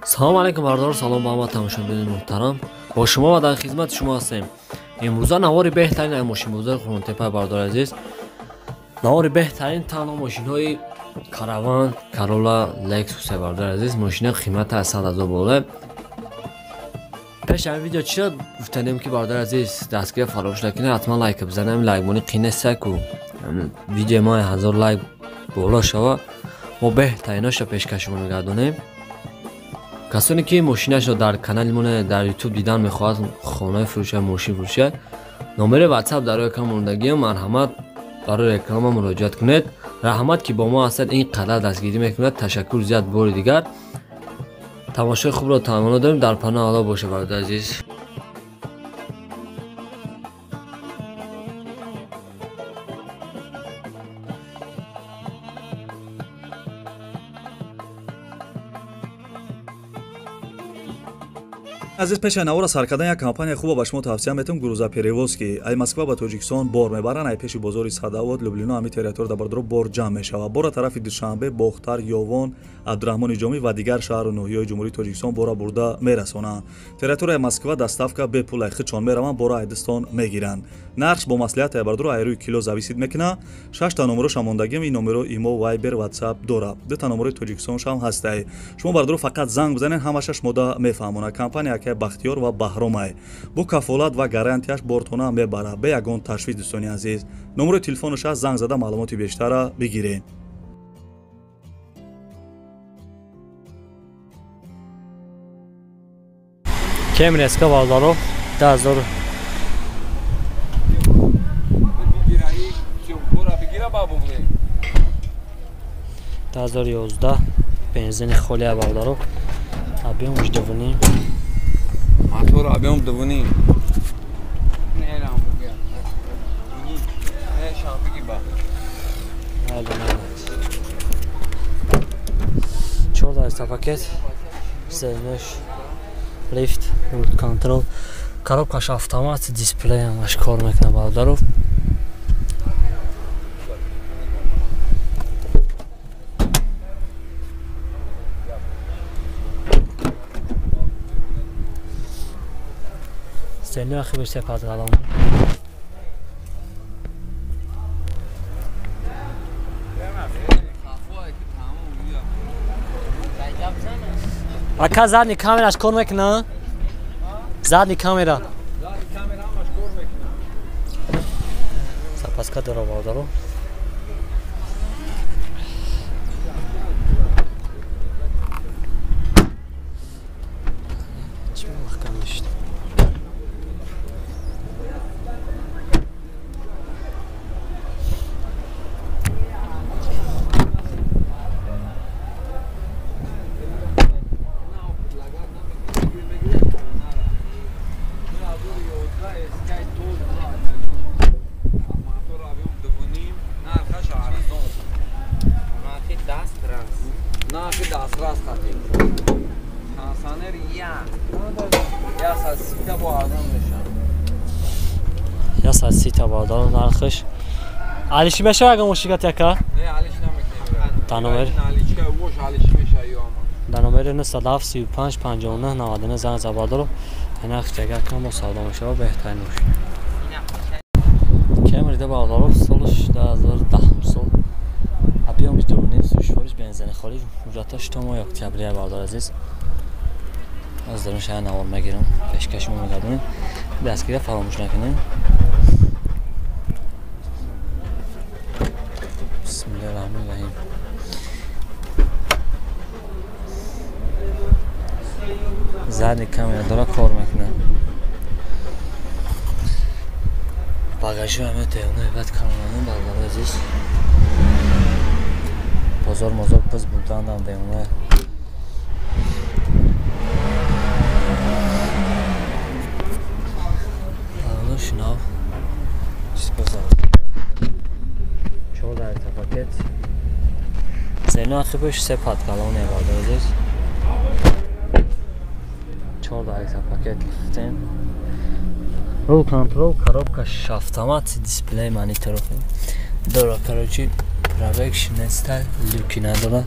салом алейкум бардор, салом ба ҳама тамошобини муҳтарам. Бо шумо ва дар хизмати шумо ҳастем. Имрӯза навори беҳтарин мошинбозари Хронотепа бардор азиз. Навори беҳтарин танҳо мошинҳои Caravan, Corolla, Lexus бардор азиз. Мошина қимати 100,000 бола. пеш ин видео чӣ гуфтанем ки бардор азиз дастгирия фаромӯш накунед, ҳатман лайк бизанем. Лайкбони қинеса ку видео мо 1000 лайк боло шава, мо беҳтаринашо пешкашмо мегардонем. کسانی که ماشینش رو در کانالمون در یوتیوب دیدن میخواد خانه فروش ماشین فروشه، نمره واتساپ در روی کام موندگی مرحمت برای رکلام مراجعه کنید. رحمت که با ما هستید این قدر دستگیری میکنید. تشکر زیاد. بار دیگر تماشای خوب رو تمنا داریم. در پناه الله باشه برادر عزیز. азиз, пеши навора сар кардан як компания хубо ба шумо тавсия метавом. Грузоперевоз ки ай Москва ба Тоҷикистон бор мебаранд, ай пеши бозори Садовод, Люблино ҳами территория да бардор бор ҷамъ мешава. Бора тарафи Душанбе, Бохтар, Ёвон, Абдурахмони Ҷомӣ ва дигар шаҳру ноҳияҳои Ҷумҳурии Тоҷикистон бора бурда мерасонанд. Территорияи Москва доставка бепул ай хичон мераванд, бора ай Дистон мегиранд. Нарх бо маслиҳати ай бардор ай рӯи кило зависид мекунад. 6 та номеро шамондагим, ин номеро имо, Viber, WhatsApp дора. 2 та номерои Тоҷикистон шам ҳастай. Шумо бардор фақат занг бизанед, ҳамаша шумода мефаҳмонад. Компания ки Бахтиёр ва Баҳромай бо кафолат ва гарантияш бортона мебарад бе ягон ташвиш. дӯстони азиз, номерои телефонаш аст, занг зада маълумоти бештара бигиред. Camry SK бардоров 2011 бензини холия бардоров. Объем ждовни. Мотор объем довни. Чорта пакет. Сенеш. Лифт, road control. Коробкаш автомат, дисплей ҳамаш кор мекунад бардоров. Сенё ахиб сепат галом. Ака задни камераш кор мекунад? Задни камера. Запаска дора бардоров. Я сита бардор нархш. Алиши меша ягон мошигат яка? Не, алиш намекунем. Та номер? Алишка вош алиши меша ёма. Да номер 935 59 99 занг зад бардор. Инак чага кам бо савдо мешава беҳтарин мошин. Camry да бардор солш 2010 сол. Объем дурнин сушвориш бензин холи муҷатташ томо октябрия бардор азиз. از دارم شهر نوار مگیرم پشکشمو میگردونیم دستگیری فراموش نکنیم. بسم الله الرحمن الرحیم. زدی کاملا داره کار میکنه. باگاژو همه دیونه بعد کاملا بالا عزیز. بازار مازار پس بودن دیونه. Şınav dispozav 14 ta paket Zeno akıbış sepat kalon ne vardı aziz 14 ta paket liften Roll control коробка автомат дисплей монитор дора короче проекшн стайл люки надо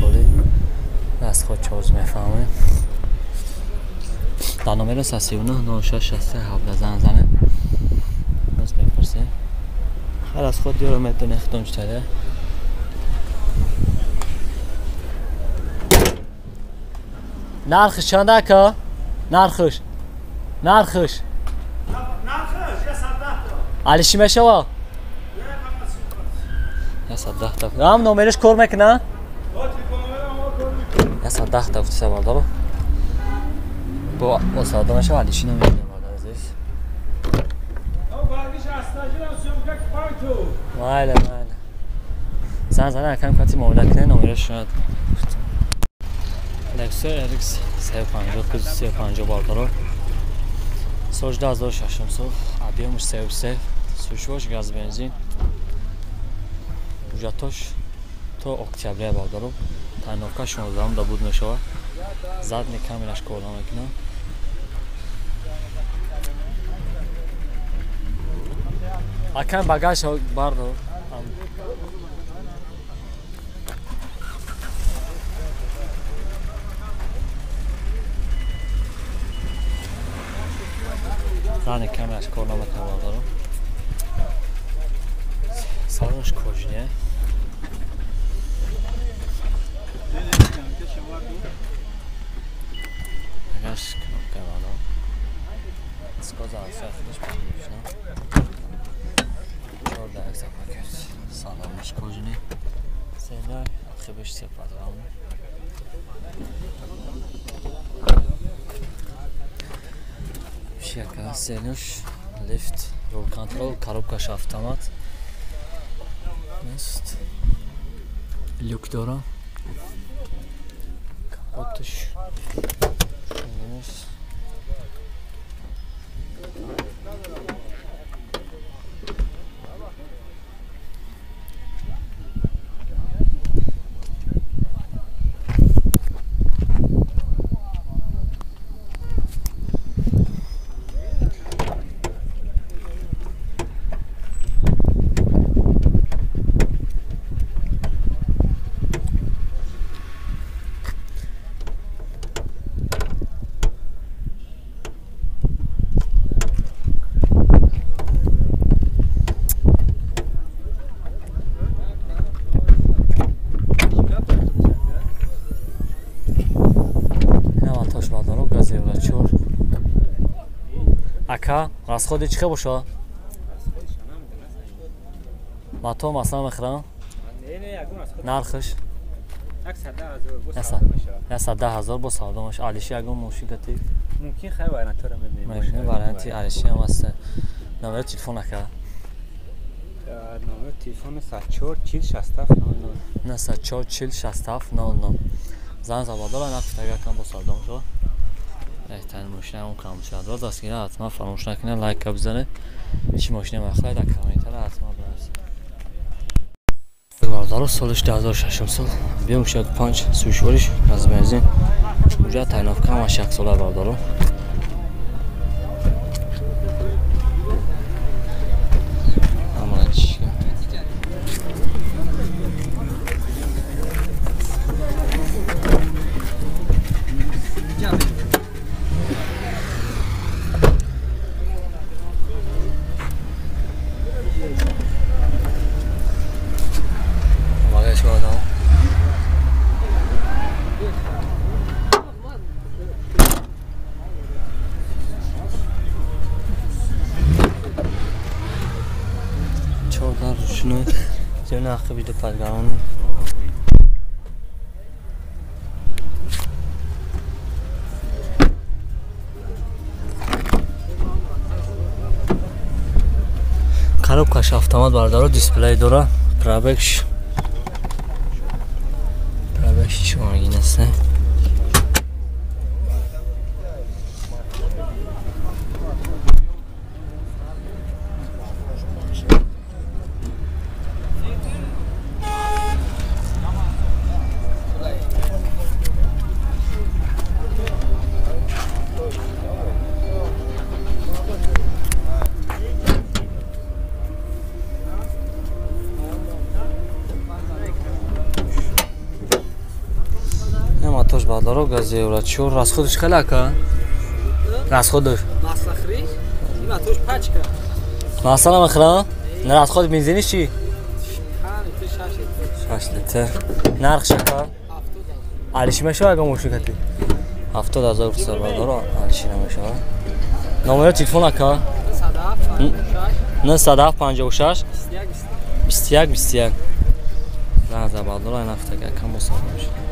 خالی دست خود چارج میفهمه در نمره 39 96 67 زن زنه باز میپرسه هر از خود دیارو میدونه خودم چطوره نرخش چنده که؟ نرخش علیشی میشه و؟ یه 110 تا هم نمرش کار میکنه؟ یه 110 تا افتیسه باردارو با ساده میشه و علیشی نمیدونه باردار ازیز مایله زن کم کتی معامله کنه نمرش شاید لکسر اریکس 350 باردارو سوژده 1600 ابیامش 3 سوشوش گاز بنزین بوجاتوش تو اکتبر باردارو تنوکا 16 دا بود میشوه زد کاملش کلا میکنه اکن باگاژ باردارو زن کاملش کلا میکنه باردارو سالنش کجنه اگرش کنم بالا سکوزا سرفش بکنیشنا 14 پاکت سالنش کجنه سینا خبش سپاد رامو شیکا سینوش لیفت رول کنترل коробкаш автомат است люк داره کاپوتش اکا расходи چی باشه؟ ما تو مثلا میخرم؟ نرخش؟ 110,000 با ساده باشه علیشی اگه موشی گتی؟ ممکن خیلی وارنتی رو میبینیم ممکنه وارنتی علیشی هم هسته نمره تلفن اکا؟ نمره تلفن 104 40 67 00 نه 104 40 67 00 زن زبادار نفت اگر کم با ساده باشه بهترین ماشین همون کام شد و دستگیره حتما فراموش نکنه لایک بزنه چی ماشین مخلای در کامنتر حتما برسید باردارو سالش 2600 بیام شد 5 سوشوریش از بنزین اونجا تایناف کام و شخص ساله باردارو şunu üzerine akı bir de pargağını коробкаш автомат бардоро дисплей дора пробег шумагинасы бардору газе ора чор расходш халака расходш масахри има туш пачка масала махра на расход бензини чи хан ты шаш 6 литр нарх шака алиш мешо ага мушикати 70000 хисоб бардору алиш намешо номер телефон ака садaf 956 21 21 21 لحظه بعد رو این هفته که کم مصابه میشه